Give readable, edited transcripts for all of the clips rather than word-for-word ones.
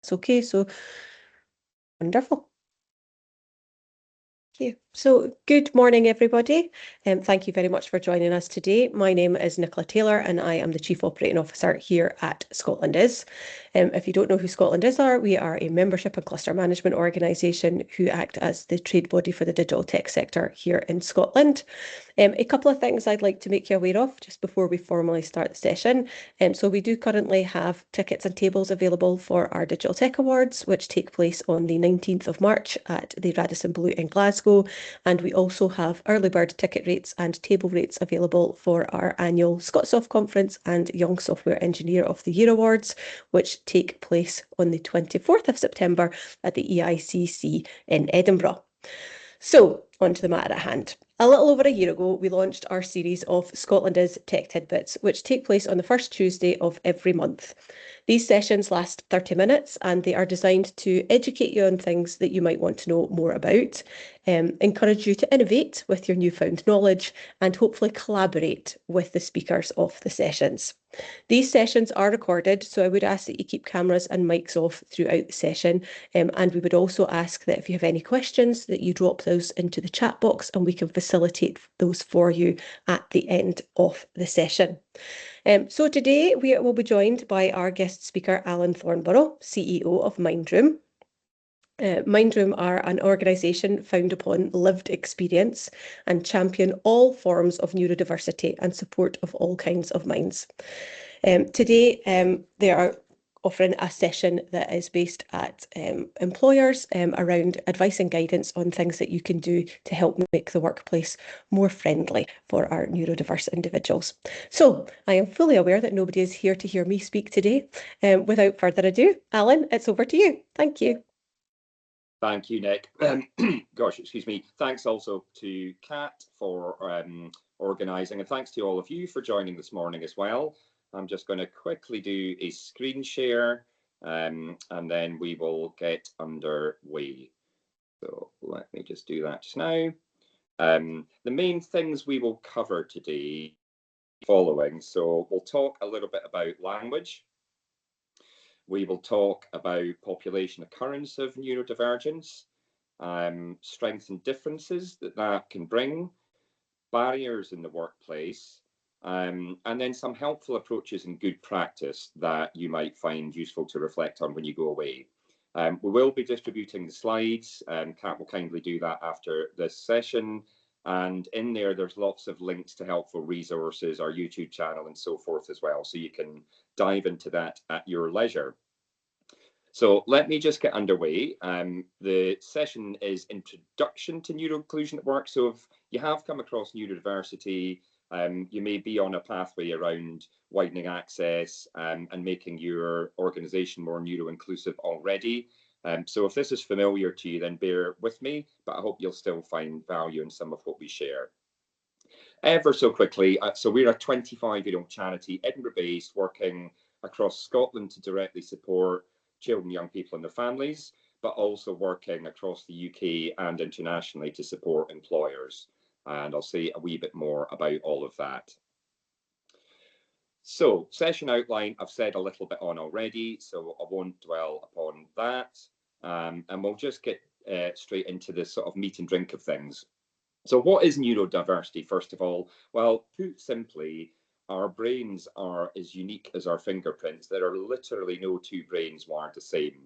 that's okay. So wonderful. Thank you. So good morning, everybody. Thank you very much for joining us today. My name is Nicola Taylor and I am the Chief Operating Officer here at ScotlandIS. If you don't know who ScotlandIS are, we are a membership and cluster management organisation who act as the trade body for the digital tech sector here in Scotland. A couple of things I'd like to make you aware of just before we formally start the session. So we do currently have tickets and tables available for our Digital Tech Awards, which take place on the 19th of March at the Radisson Blu in Glasgow. And we also have early bird ticket rates and table rates available for our annual ScotSoft conference and Young Software Engineer of the Year Awards, which take place on the 24th of September at the EICC in Edinburgh. So, on to the matter at hand. A little over a year ago, we launched our series of ScotlandIS Tech Tidbits, which take place on the first Tuesday of every month. These sessions last 30 minutes and they are designed to educate you on things that you might want to know more about, encourage you to innovate with your newfound knowledge, and hopefully collaborate with the speakers of the sessions. These sessions are recorded, so I would ask that you keep cameras and mics off throughout the session, and we would also ask that if you have any questions that you drop those into the chat box and we can facilitate those for you at the end of the session. So today we will be joined by our guest speaker, Alan Thornburrow, CEO of Mindroom. Mindroom are an organisation founded upon lived experience and champion all forms of neurodiversity and support of all kinds of minds. Today, they are offering a session that is based at employers around advice and guidance on things that you can do to help make the workplace more friendly for our neurodiverse individuals. So I am fully aware that nobody is here to hear me speak today. Without further ado, Alan, it's over to you. Thank you. Thank you, Nick. Excuse me. Thanks also to Kat for organising, and thanks to all of you for joining this morning as well. I'm just going to quickly do a screen share and then we will get underway. So let me just do that just now. The main things we will cover today following. So we'll talk a little bit about language. We will talk about population occurrence of neurodivergence, strengths and differences that can bring, barriers in the workplace, and then some helpful approaches and good practice that you might find useful to reflect on when you go away. We will be distributing the slides. Kat will kindly do that after this session. And in there's lots of links to helpful resources, our YouTube channel and so forth as well. So you can dive into that at your leisure. So let me just get underway. The session is Introduction to Neuro-Inclusion at Work. So if you have come across neurodiversity, you may be on a pathway around widening access and making your organisation more neuro-inclusive already. So if this is familiar to you, then bear with me, but I hope you'll still find value in some of what we share. Ever so quickly, so we're a 25-year-old charity, Edinburgh-based, working across Scotland to directly support children, young people and their families, but also working across the UK and internationally to support employers. And I'll say a wee bit more about all of that. So, session outline, I've said a little bit on already, so I won't dwell upon that. And we'll just get straight into the sort of meat and drink of things. So what is neurodiversity, first of all? Well, put simply, our brains are as unique as our fingerprints. There are literally no two brains wired the same.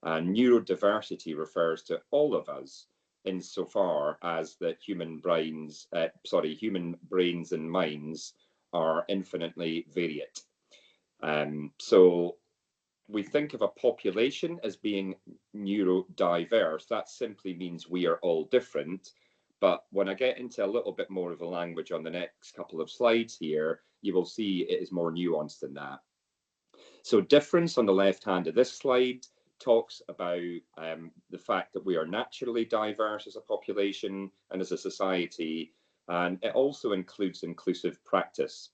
And neurodiversity refers to all of us insofar as that human brains and minds are infinitely variate. So we think of a population as being neurodiverse. That simply means we are all different. But when I get into a little bit more of the language on the next couple of slides here, you will see it is more nuanced than that. So difference on the left hand of this slide talks about the fact that we are naturally diverse as a population and as a society, and it also includes inclusive practice.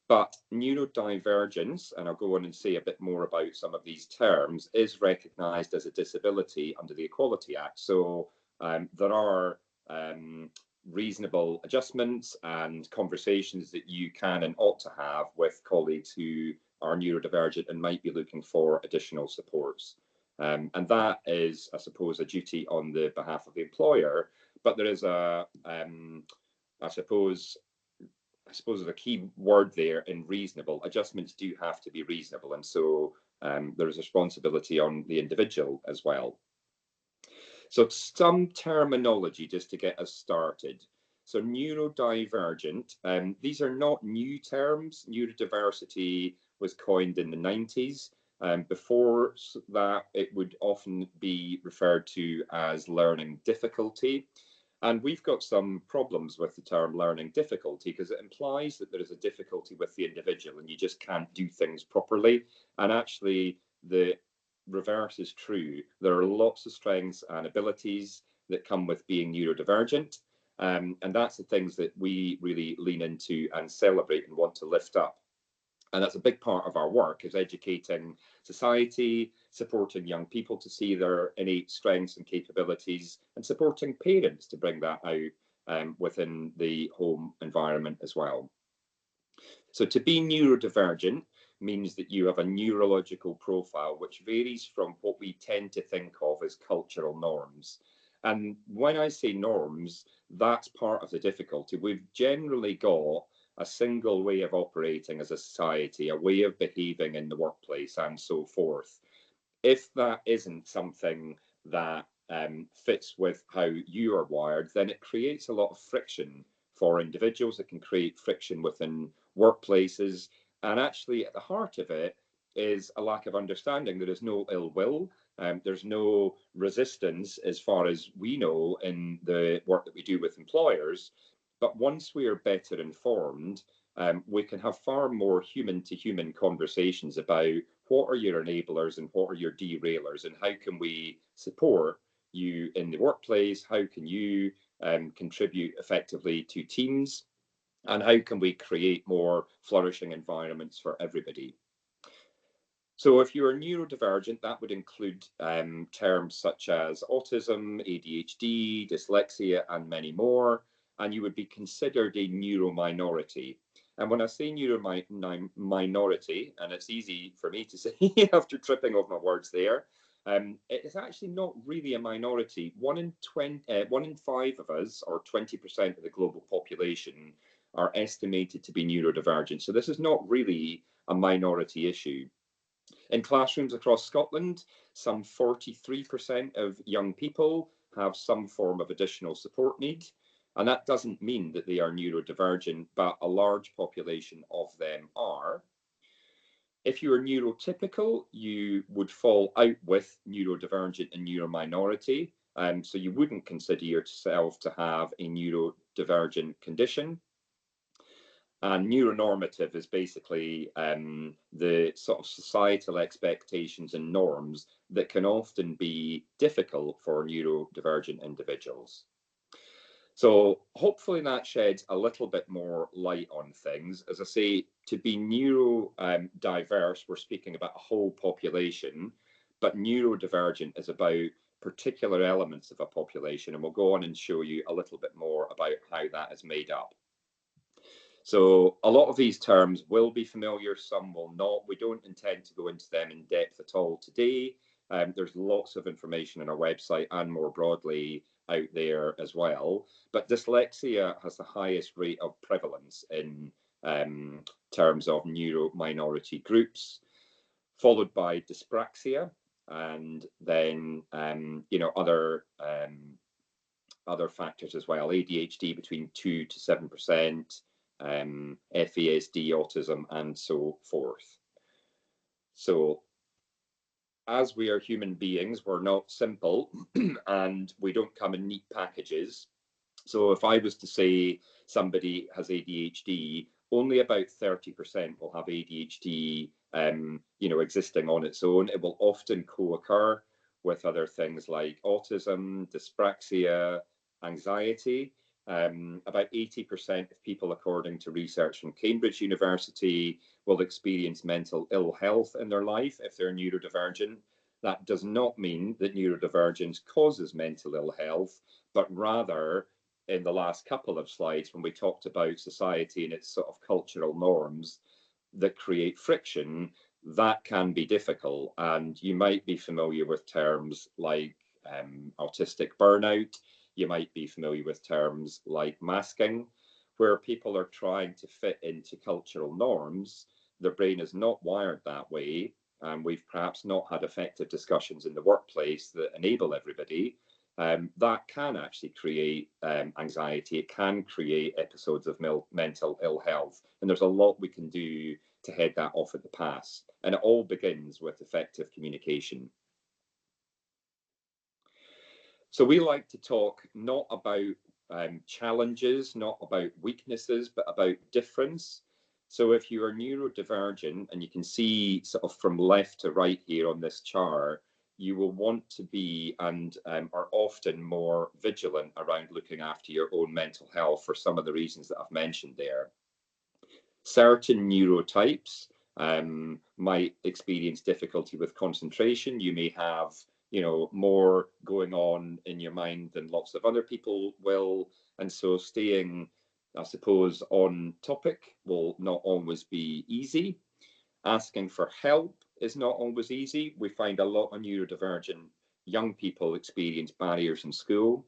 But neurodivergence, and I'll go on and say a bit more about some of these terms, is recognised as a disability under the Equality Act. So there are reasonable adjustments and conversations that you can and ought to have with colleagues who are neurodivergent and might be looking for additional supports. And that is, I suppose, a duty on the behalf of the employer. But there is I suppose there's a key word there in reasonable. Adjustments do have to be reasonable. And so there is responsibility on the individual as well. So some terminology just to get us started. So neurodivergent, these are not new terms. Neurodiversity was coined in the 90s. Before that, it would often be referred to as learning difficulty. And we've got some problems with the term learning difficulty because it implies that there is a difficulty with the individual and you just can't do things properly. And actually, the reverse is true. There are lots of strengths and abilities that come with being neurodivergent. And that's the things that we really lean into and celebrate and want to lift up. And that's a big part of our work, is educating society, supporting young people to see their innate strengths and capabilities, and supporting parents to bring that out within the home environment as well. So to be neurodivergent means that you have a neurological profile which varies from what we tend to think of as cultural norms. And when I say norms, that's part of the difficulty. We've generally got a single way of operating as a society, a way of behaving in the workplace and so forth. If that isn't something that fits with how you are wired, then it creates a lot of friction for individuals. It can create friction within workplaces. And actually, at the heart of it is a lack of understanding. There is no ill will. There's no resistance, as far as we know, in the work that we do with employers. But once we are better informed, we can have far more human-to-human conversations about what are your enablers and what are your derailers, and how can we support you in the workplace? How can you contribute effectively to teams? And how can we create more flourishing environments for everybody? So if you're neurodivergent, that would include terms such as autism, ADHD, dyslexia, and many more. And you would be considered a neurominority. And when I say neurominority, and it's easy for me to say after tripping over my words there, it is actually not really a minority. 1 in 5 of us, or 20% of the global population, are estimated to be neurodivergent. So this is not really a minority issue. In classrooms across Scotland, some 43% of young people have some form of additional support need. And that doesn't mean that they are neurodivergent, but a large population of them are. If you are neurotypical, you would fall out with neurodivergent and neurominority. So you wouldn't consider yourself to have a neurodivergent condition. And neuronormative is basically the sort of societal expectations and norms that can often be difficult for neurodivergent individuals. So hopefully that sheds a little bit more light on things. As I say, to be neurodiverse, we're speaking about a whole population, but neurodivergent is about particular elements of a population. And we'll go on and show you a little bit more about how that is made up. So a lot of these terms will be familiar, some will not. We don't intend to go into them in depth at all today. There's lots of information on our website and more broadly out there as well. But dyslexia has the highest rate of prevalence in terms of neuro-minority groups, followed by dyspraxia, and then other factors as well. ADHD between 2 to 7%. FASD, autism, and so forth. So as we are human beings, we're not simple and we don't come in neat packages. So if I was to say somebody has ADHD, only about 30% will have ADHD existing on its own. It will often co-occur with other things like autism, dyspraxia, anxiety. About 80% of people, according to research from Cambridge University, will experience mental ill health in their life if they're neurodivergent. That does not mean that neurodivergence causes mental ill health, but rather, in the last couple of slides, when we talked about society and its sort of cultural norms that create friction, that can be difficult. And you might be familiar with terms like autistic burnout. You might be familiar with terms like masking, where people are trying to fit into cultural norms. Their brain is not wired that way. And we've perhaps not had effective discussions in the workplace that enable everybody. That can actually create anxiety. It can create episodes of mental ill health. And there's a lot we can do to head that off at the pass. And it all begins with effective communication. So we like to talk not about challenges, not about weaknesses, but about difference. So if you are neurodivergent, and you can see sort of from left to right here on this chart, you will want to be and are often more vigilant around looking after your own mental health for some of the reasons that I've mentioned there. Certain neurotypes might experience difficulty with concentration. You may have, more going on in your mind than lots of other people will. And so staying, I suppose, on topic will not always be easy. Asking for help is not always easy. We find a lot of neurodivergent young people experience barriers in school.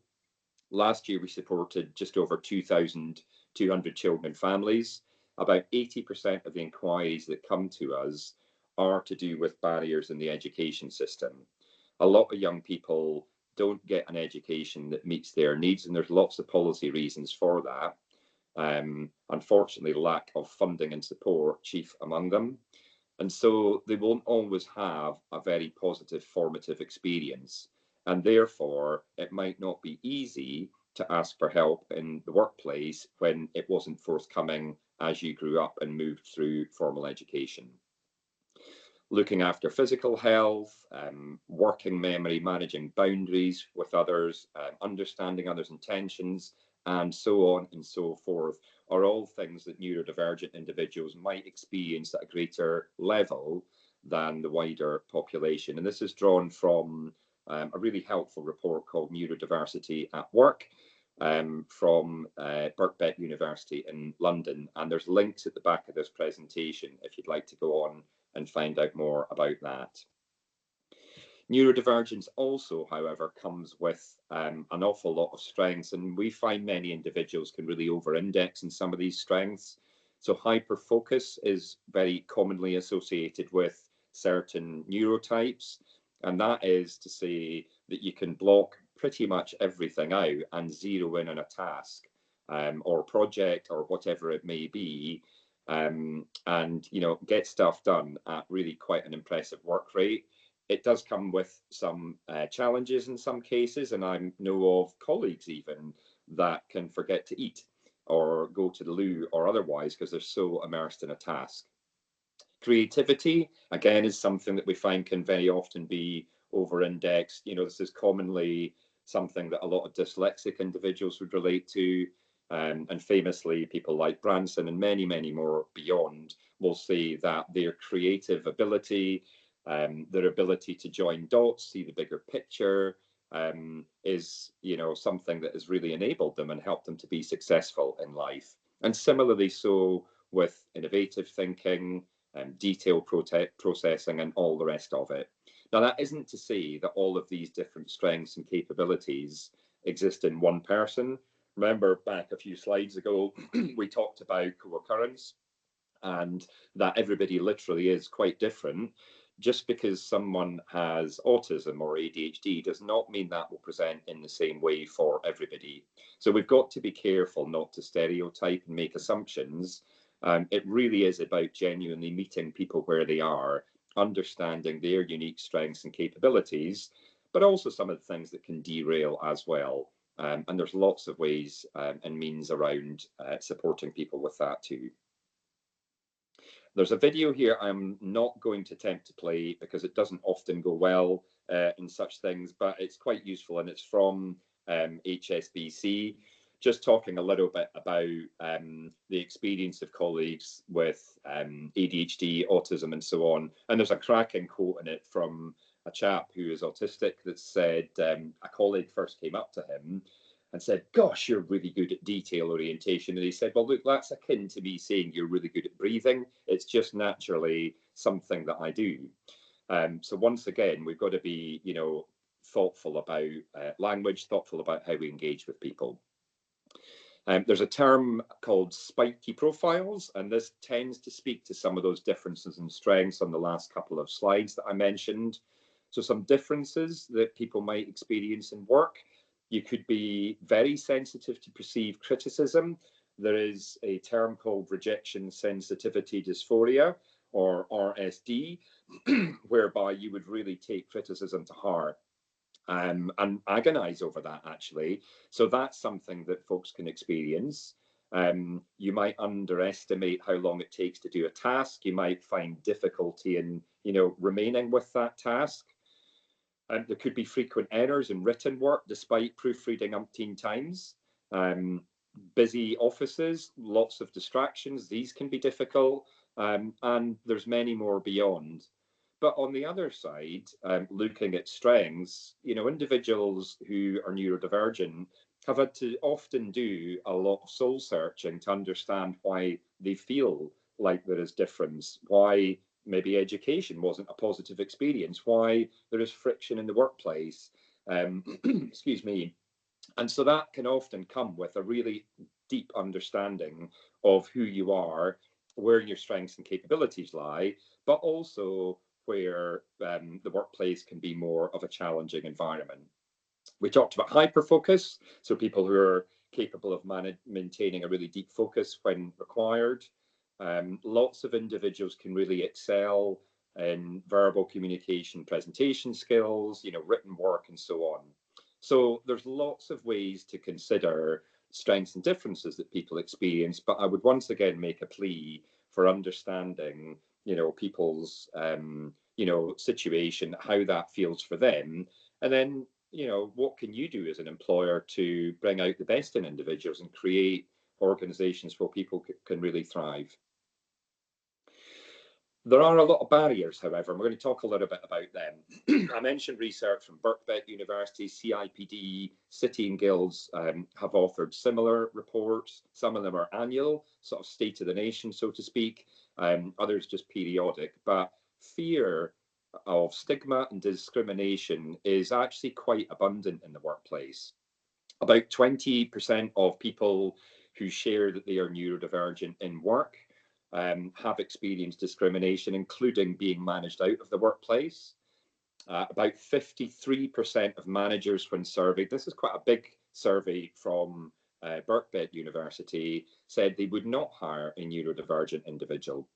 Last year, we supported just over 2,200 children and families. About 80% of the inquiries that come to us are to do with barriers in the education system. A lot of young people don't get an education that meets their needs, and there's lots of policy reasons for that. Unfortunately, lack of funding and support chief among them. And so they won't always have a very positive formative experience. And therefore, it might not be easy to ask for help in the workplace when it wasn't forthcoming as you grew up and moved through formal education. Looking after physical health, working memory, managing boundaries with others, understanding others' intentions, and so on and so forth, are all things that neurodivergent individuals might experience at a greater level than the wider population. And this is drawn from a really helpful report called Neurodiversity at Work from Birkbeck University in London. And there's links at the back of this presentation if you'd like to go on and find out more about that. Neurodivergence also, however, comes with an awful lot of strengths, and we find many individuals can really over-index in some of these strengths. So hyperfocus is very commonly associated with certain neurotypes, and that is to say that you can block pretty much everything out and zero in on a task or project or whatever it may be, and get stuff done at really quite an impressive work rate. It does come with some challenges in some cases, and I know of colleagues even that can forget to eat or go to the loo or otherwise because they're so immersed in a task. Creativity, again, is something that we find can very often be over-indexed. This is commonly something that a lot of dyslexic individuals would relate to. And famously, people like Branson and many, many more beyond will say that their creative ability, their ability to join dots, see the bigger picture, is something that has really enabled them and helped them to be successful in life. And similarly so with innovative thinking, detail processing, and all the rest of it. Now, that isn't to say that all of these different strengths and capabilities exist in one person. Remember back a few slides ago, we talked about co-occurrence and that everybody literally is quite different. Just because someone has autism or ADHD does not mean that will present in the same way for everybody. So we've got to be careful not to stereotype and make assumptions. It really is about genuinely meeting people where they are, understanding their unique strengths and capabilities, but also some of the things that can derail as well. And there's lots of ways and means around supporting people with that too. There's a video here I'm not going to attempt to play because it doesn't often go well in such things, but it's quite useful, and it's from HSBC, just talking a little bit about the experience of colleagues with ADHD, autism, and so on. And there's a cracking quote in it from a chap who is autistic that said a colleague first came up to him and said, "Gosh, you're really good at detail orientation." And he said, "Well, look, that's akin to me saying you're really good at breathing. It's just naturally something that I do. So once again, we've got to be, thoughtful about language, thoughtful about how we engage with people. There's a term called spiky profiles, and this tends to speak to some of those differences and strengths on the last couple of slides that I mentioned. So some differences that people might experience in work. You could be very sensitive to perceived criticism. There is a term called rejection sensitivity dysphoria, or RSD, whereby you would really take criticism to heart. And agonize over that, actually. So that's something that folks can experience. You might underestimate how long it takes to do a task. You might find difficulty in, remaining with that task. There could be frequent errors in written work, despite proofreading umpteen times. Busy offices, lots of distractions. These can be difficult, and there's many more beyond. But on the other side, looking at strengths, individuals who are neurodivergent have had to often do a lot of soul searching to understand why they feel like there is difference, why maybe education wasn't a positive experience, why there is friction in the workplace, excuse me. And so that can often come with a really deep understanding of who you are, where your strengths and capabilities lie, but also where the workplace can be more of a challenging environment. We talked about hyperfocus, so people who are capable of maintaining a really deep focus when required. Lots of individuals can really excel in verbal communication, presentation skills, written work, and so on. So there's lots of ways to consider strengths and differences that people experience, but I would once again make a plea for understanding, people's, situation, how that feels for them, and then, what can you do as an employer to bring out the best in individuals and create organizations where people can really thrive. There are a lot of barriers, however, and we're going to talk a little bit about them. I mentioned research from Edinburgh-based, CIPD, City and Guilds have authored similar reports. Some of them are annual, sort of state of the nation, so to speak, others just periodic. But fear of stigma and discrimination is actually quite abundant in the workplace. About 20% of people who share that they are neurodivergent in work have experienced discrimination, including being managed out of the workplace. About 53% of managers, when surveyed, this is quite a big survey from Birkbeck University, said they would not hire a neurodivergent individual.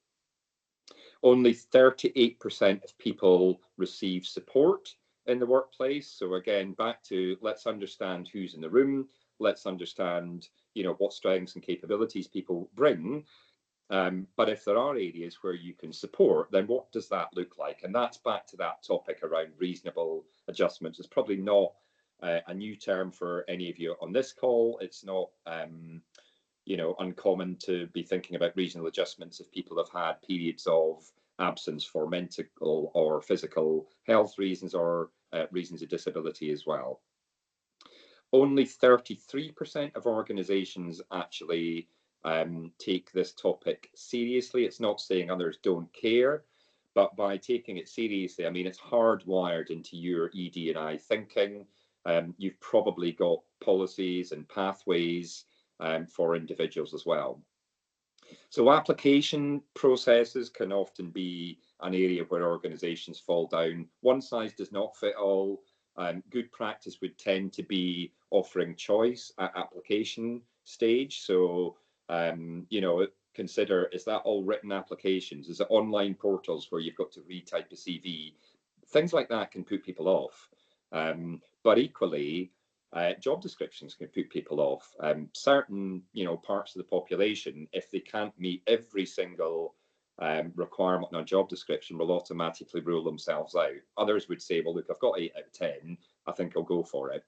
Only 38% of people receive support in the workplace. So again, back to let's understand who's in the room. Let's understand, what strengths and capabilities people bring. But if there are areas where you can support, then what does that look like? And that's back to that topic around reasonable adjustments. It's probably not a new term for any of you on this call. It's not, uncommon to be thinking about reasonable adjustments if people have had periods of absence for mental or physical health reasons or reasons of disability as well. Only 33% of organizations actually take this topic seriously. It's not saying others don't care, but by taking it seriously, I mean, it's hardwired into your ED&I thinking. You've probably got policies and pathways for individuals as well. So application processes can often be an area where organizations fall down. One size does not fit all. Good practice would tend to be offering choice at application stage. So, consider, is that all written applications? Is it online portals where you've got to retype a CV? Things like that can put people off. But equally, job descriptions can put people off. Certain, parts of the population, if they can't meet every single requirement on a job description, will automatically rule themselves out. Others would say, well, look, I've got 8 out of 10. I think I'll go for it.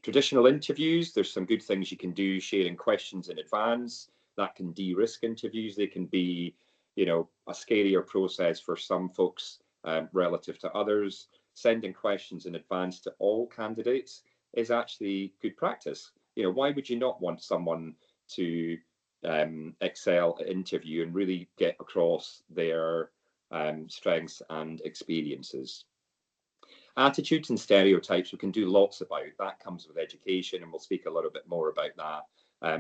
Traditional interviews, there's some good things you can do, sharing questions in advance. That can de-risk interviews. They can be, a scarier process for some folks relative to others. Sending questions in advance to all candidates is actually good practice. Why would you not want someone to excel at interview and really get across their strengths and experiences. Attitudes and stereotypes we can do lots about. That comes with education, and we'll speak a little bit more about that.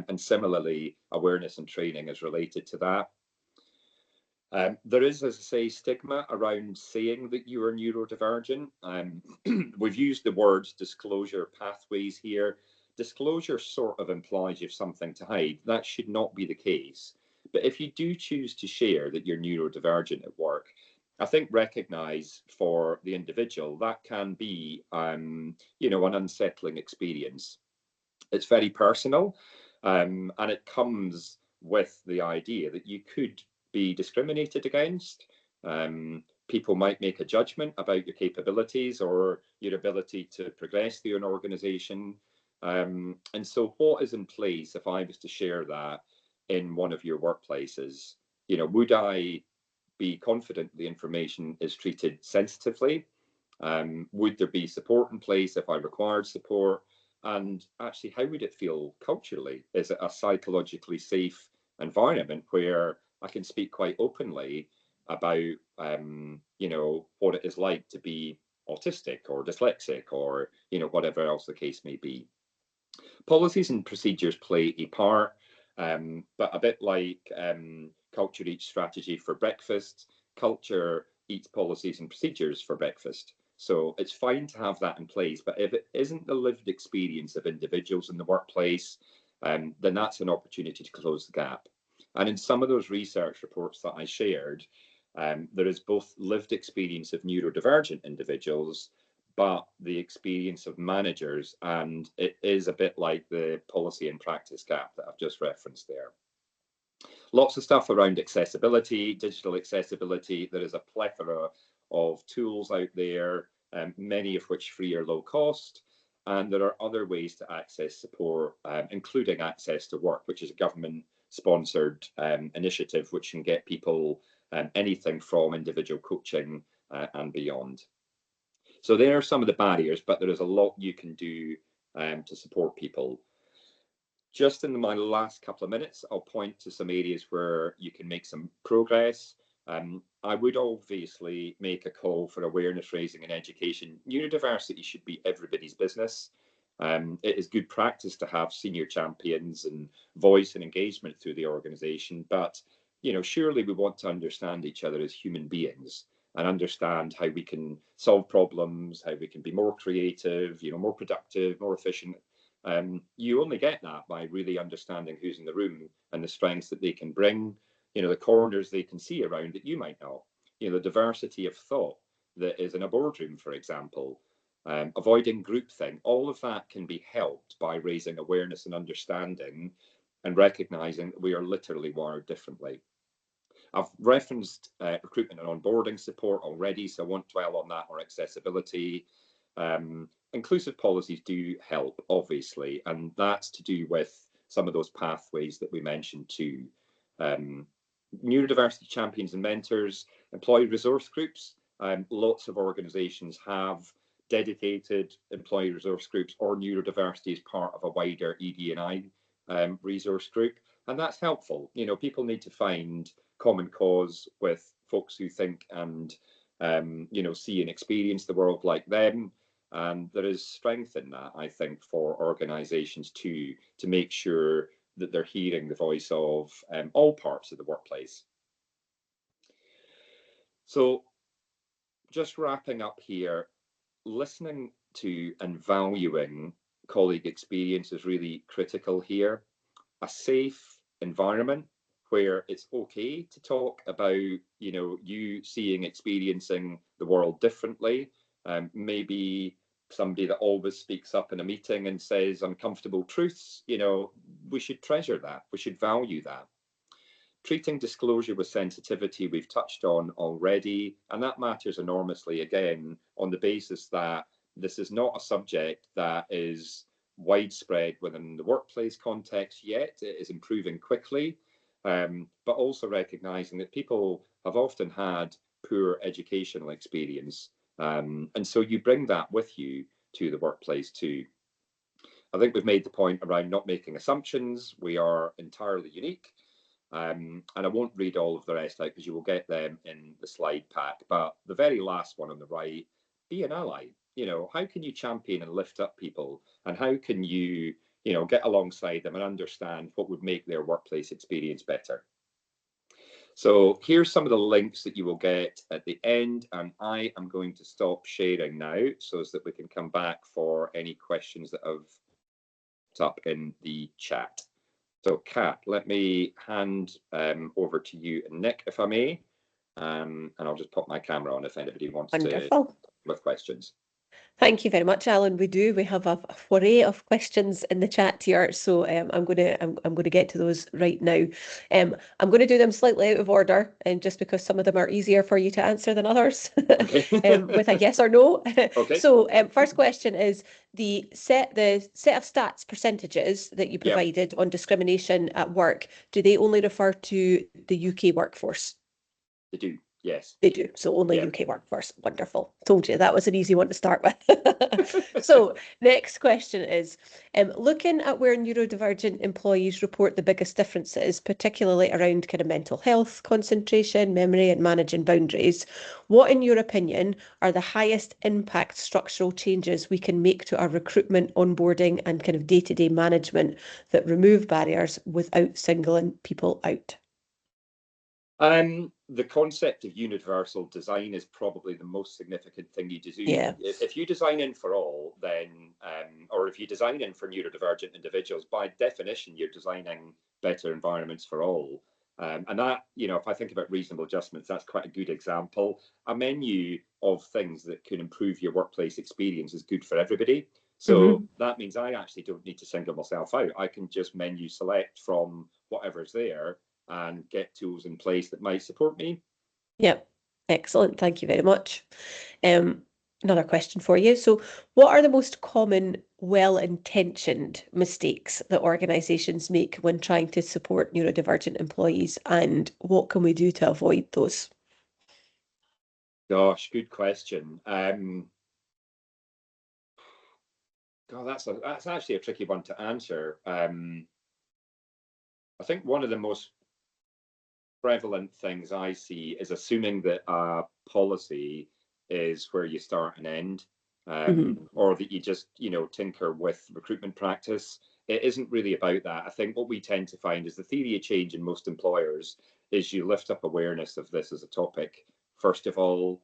And similarly, awareness and training is related to that. There is, as I say, stigma around saying that you are neurodivergent. We've used the words disclosure pathways here. Disclosure sort of implies you have something to hide. That should not be the case. But if you do choose to share that you're neurodivergent at work, I think recognise for the individual that can be, you know, an unsettling experience. It's very personal, and it comes with the idea that you could be discriminated against. People might make a judgment about your capabilities or your ability to progress through an organisation. And so what is in place if I was to share that in one of your workplaces? You know, would I be confident the information is treated sensitively? Would there be support in place if I required support? And actually, how would it feel culturally? Is it a psychologically safe environment where I can speak quite openly about, you know, what it is like to be autistic or dyslexic or, you know, whatever else the case may be? Policies and procedures play a part, but a bit like culture eats strategy for breakfast, culture eats policies and procedures for breakfast. So it's fine to have that in place, but if it isn't the lived experience of individuals in the workplace, then that's an opportunity to close the gap. And in some of those research reports that I shared, there is both lived experience of neurodivergent individuals, but the experience of managers, and it is a bit like the policy and practice gap that I've just referenced there. Lots of stuff around accessibility, digital accessibility. There is a plethora of tools out there, many of which free or low cost. And there are other ways to access support, including Access to Work, which is a government-sponsored initiative which can get people anything from individual coaching and beyond. So there are some of the barriers, but there is a lot you can do to support people. Just in my last couple of minutes, I'll point to some areas where you can make some progress. I would obviously make a call for awareness raising and education. Neurodiversity should be everybody's business. It is good practice to have senior champions and voice and engagement through the organisation, but you know, surely we want to understand each other as human beings and understand how we can solve problems, how we can be more creative, you know, more productive, more efficient. You only get that by really understanding who's in the room and the strengths that they can bring, you know, the corners they can see around that you might not, you know, the diversity of thought that is in a boardroom, for example, avoiding groupthink. All of that can be helped by raising awareness and understanding and recognizing that we are literally wired differently. I've referenced recruitment and onboarding support already, so I won't dwell on that, or accessibility. Inclusive policies do help, obviously, and that's to do with some of those pathways that we mentioned too. Neurodiversity champions and mentors, employee resource groups. Lots of organisations have dedicated employee resource groups or neurodiversity as part of a wider ED&I resource group, and that's helpful. You know, people need to find common cause with folks who think and you know, see and experience the world like them. And there is strength in that, I think, for organisations to make sure that they're hearing the voice of all parts of the workplace. So just wrapping up here, listening to and valuing colleague experience is really critical here. A safe environment where it's okay to talk about, you know, you seeing, experiencing the world differently. Maybe somebody that always speaks up in a meeting and says uncomfortable truths, you know, we should treasure that. We should value that. Treating disclosure with sensitivity, we've touched on already, and that matters enormously, again, on the basis that this is not a subject that is widespread within the workplace context yet. It is improving quickly, but also recognizing that people have often had poor educational experience. And so you bring that with you to the workplace too. I think we've made the point around not making assumptions. We are entirely unique. And I won't read all of the rest out because you will get them in the slide pack. But the very last one on the right, be an ally. How can you champion and lift up people, and how can you, get alongside them and understand what would make their workplace experience better? So here's some of the links that you will get at the end, and I am going to stop sharing now so that we can come back for any questions that have up in the chat. So Kat, let me hand over to you and Nick, if I may, and I'll just pop my camera on if anybody wants Wonderful. with questions. Thank you very much, Alan. We do. We have a foray of questions in the chat here, so I'm going to get to those right now. I'm going to do them slightly out of order, and just because some of them are easier for you to answer than others, Okay. with a yes or no. Okay. So, first question is the set of stats percentages that you provided on discrimination at work. Do they only refer to the UK workforce? They do. Yes. They do. So only UK workforce. Wonderful. Told you that was an easy one to start with. So next question is, looking at where neurodivergent employees report the biggest differences, particularly around kind of mental health, concentration, memory, and managing boundaries, what, in your opinion, are the highest impact structural changes we can make to our recruitment, onboarding, and kind of day-to-day management that remove barriers without singling people out? The concept of universal design is probably the most significant thing you do. Yeah. If you design in for all, then, or if you design in for neurodivergent individuals, by definition, you're designing better environments for all. And that, if I think about reasonable adjustments, that's quite a good example. A menu of things that can improve your workplace experience is good for everybody. So that means I actually don't need to single myself out. I can just menu select from whatever's there and get tools in place that might support me. Yep. Excellent. Thank you very much. Another question for you. So what are the most common well-intentioned mistakes that organisations make when trying to support neurodivergent employees, and what can we do to avoid those? Gosh, good question. God, that's actually a tricky one to answer. I think one of the most prevalent things I see is assuming that a policy is where you start and end, or that you just, tinker with recruitment practice. It isn't really about that. I think what we tend to find is the theory of change in most employers is you lift up awareness of this as a topic. First of all,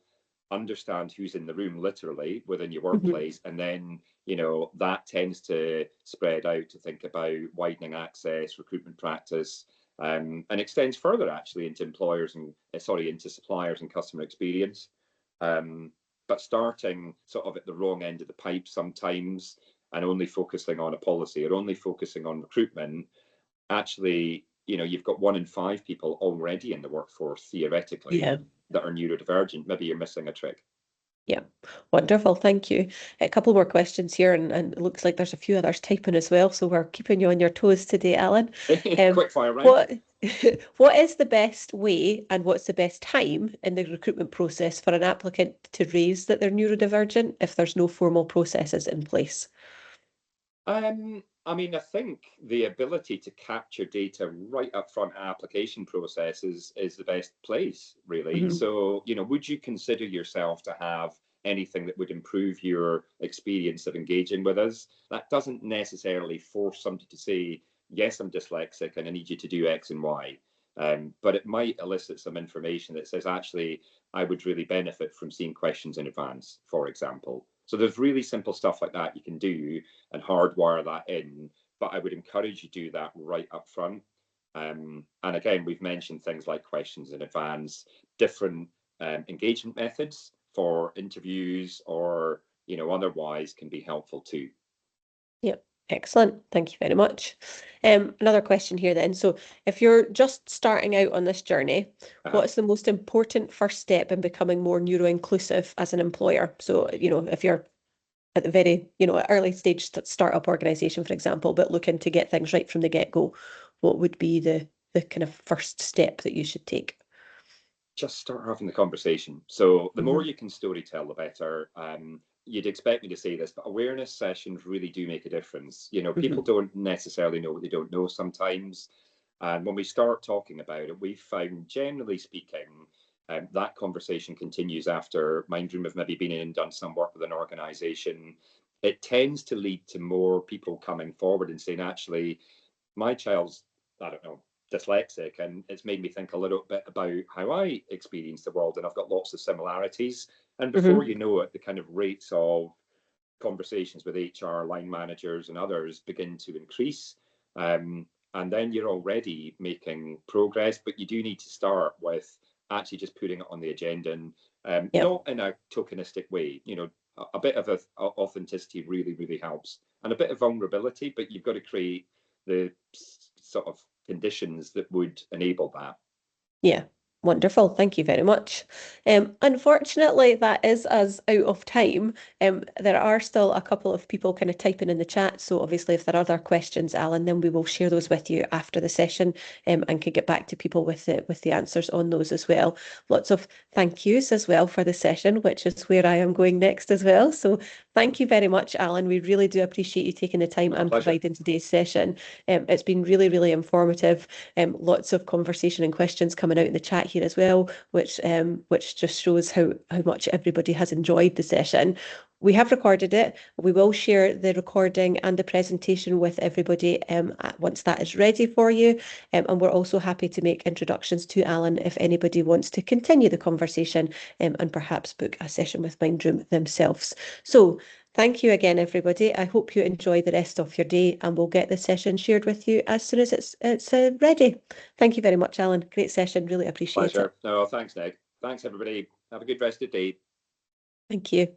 understand who's in the room literally within your workplace, and then that tends to spread out to think about widening access, recruitment practice, and extends further actually into into suppliers and customer experience. But starting sort of at the wrong end of the pipe sometimes and only focusing on a policy or only focusing on recruitment, actually, you've got 1 in 5 people already in the workforce theoretically that are neurodivergent. Maybe you're missing a trick. Yeah, wonderful. Thank you. A couple more questions here, and it looks like there's a few others typing as well, so we're keeping you on your toes today, Alan. Quick fire round. What is the best way and what's the best time in the recruitment process for an applicant to raise that they're neurodivergent if there's no formal processes in place? I think the ability to capture data right up front application processes is the best place, really. So, would you consider yourself to have anything that would improve your experience of engaging with us? That doesn't necessarily force somebody to say, yes, I'm dyslexic and I need you to do X and Y. But it might elicit some information that says, actually, I would really benefit from seeing questions in advance, for example. So there's really simple stuff like that you can do and hardwire that in, but I would encourage you to do that right up front. And again, we've mentioned things like questions in advance, different engagement methods for interviews or, otherwise can be helpful too. Yep. Excellent. Thank you very much. Another question here then. So if you're just starting out on this journey, what's the most important first step in becoming more neuro-inclusive as an employer? So, if you're at the very, early stage startup organization, for example, but looking to get things right from the get-go, what would be the kind of first step that you should take? Just start having the conversation. So the more you can story tell, the better. You'd expect me to say this, but awareness sessions really do make a difference. People don't necessarily know what they don't know sometimes. And when we start talking about it, we've found, generally speaking, that conversation continues after Mindroom have maybe been in and done some work with an organisation. It tends to lead to more people coming forward and saying, actually, my child's, I don't know, dyslexic, and it's made me think a little bit about how I experience the world, and I've got lots of similarities. And before you know it, the kind of rates of conversations with HR, line managers, and others begin to increase. And then you're already making progress, but you do need to start with actually just putting it on the agenda, and not in a tokenistic way. You know, a bit of authenticity really, really helps, and a bit of vulnerability, but you've got to create the sort of conditions that would enable that. Yeah, wonderful. Thank you very much. Unfortunately, that is us out of time. There are still a couple of people kind of typing in the chat. So obviously, if there are other questions, Alan, then we will share those with you after the session, and can get back to people with the answers on those as well. Lots of thank yous as well for the session, which is where I am going next as well. So thank you very much, Alan. We really do appreciate you taking the time and providing today's session. It's been really, really informative. Lots of conversation and questions coming out in the chat here as well, which just shows how much everybody has enjoyed the session. We have recorded it. We will share the recording and the presentation with everybody once that is ready for you. And we're also happy to make introductions to Alan if anybody wants to continue the conversation and perhaps book a session with Mindroom themselves. So thank you again, everybody. I hope you enjoy the rest of your day, and we'll get the session shared with you as soon as it's ready. Thank you very much, Alan. Great session. Really appreciate it. No, thanks, Nick. Thanks, everybody. Have a good rest of the day. Thank you.